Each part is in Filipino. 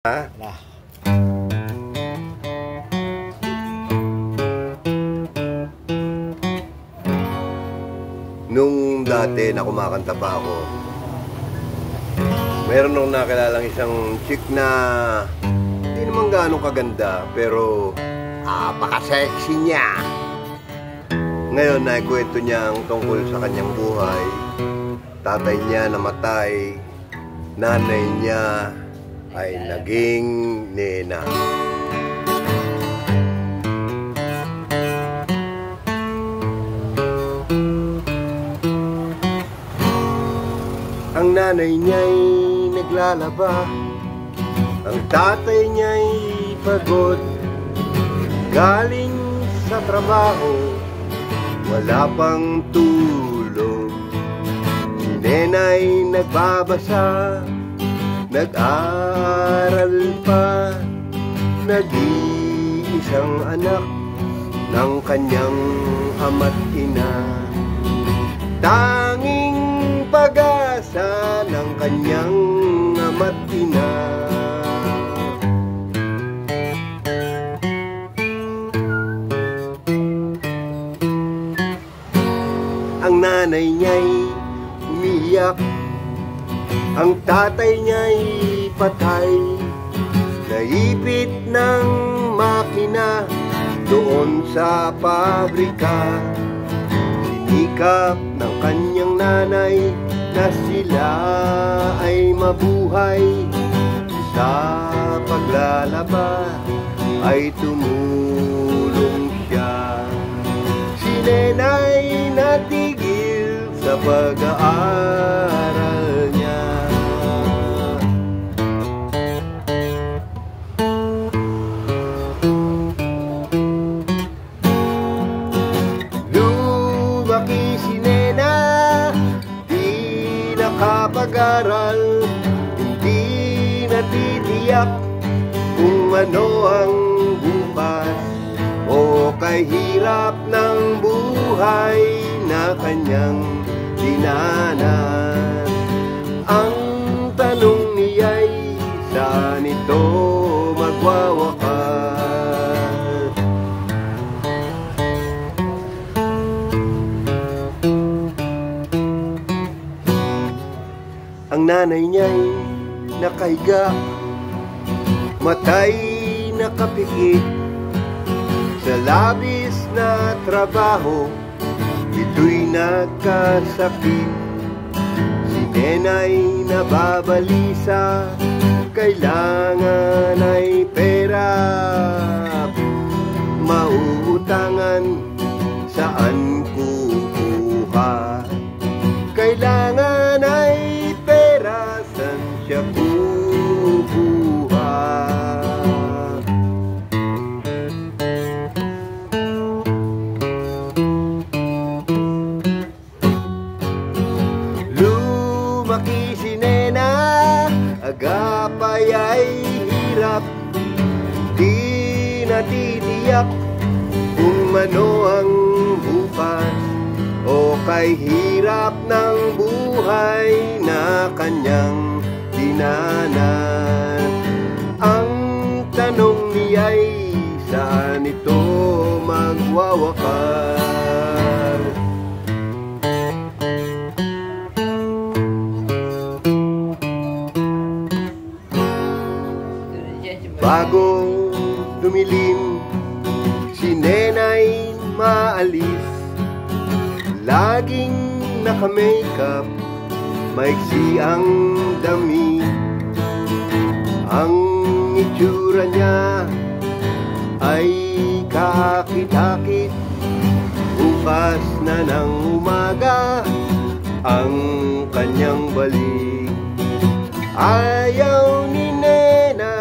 Ha? Wala. Nung dati na kumakanta pa ako, meron nung nakilalang isang chick na hindi naman gaano kaganda, pero napaka-sexy niya. Ngayon, naikwento niya ang tungkol sa kanyang buhay. Tatay niya namatay, nanay niya ay naging nena. Ang nanay niya'y naglalaba, ang tatay niya'y pagod, galing sa trabaho, wala pang tulog. Si nena'y nagbabasa, nag-aral pa, nag-iisang anak ng kanyang ama't ina. Tanging pag-asa ng kanyang ama't ina. Ang nanay niya'y umiiyak, ang tatay niya'y patay, naipit ng makina doon sa pabrika. Sinikap ng kanyang nanay na sila ay mabuhay. Sa paglalaba ay tumulong siya. Si nena'y natigil sa pag-aaral niya. Lumaki si nena, di nakapag-aral, hindi natitiyak kung ano ang bukas o kay hirap ng buhay na kanyang dinanan. Ang tanong niya'y saan ito magwawakas? Ang nanay niya'y nakahiga, matay nakapikit sa labis na trabaho, ito'y nagkasakit. Si nena'y nababalisa, kailangan ay pera, mauutangan, saan kukuha? Kailangan ay pera, saan siya kukuha? Lumaki si nena, agapay ay hirap, di natitiyak kung ano ang bukas o kay hirap ng buhay na kanyang dinanan. Ang tanong niya'y saan ito magwawakas? Bago dumilim, si nena'y maalis, laging naka-makeup, maiksi ang dami. Ang itsura niya ay kakit-akit, bukas na ng umaga ang kanyang balik. Ayaw ni nena,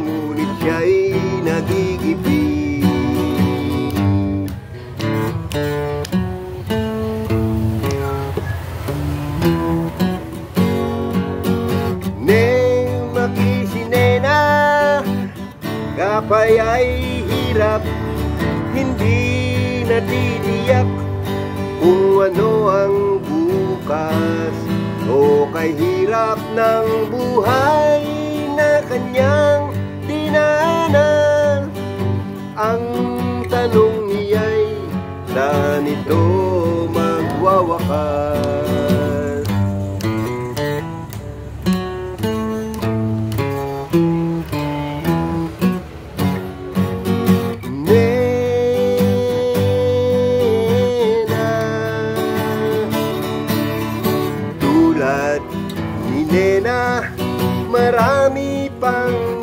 ngunit siya'y nagigipit. Lumaki si nena, kapay ay hirap, hindi natitiyak kung ano ang bukas o kay hirap ng buhay na kanyang dinaanan. Ang tanong niya'y saan ito magwawakas? Nena, tulad ni Nena, marami pang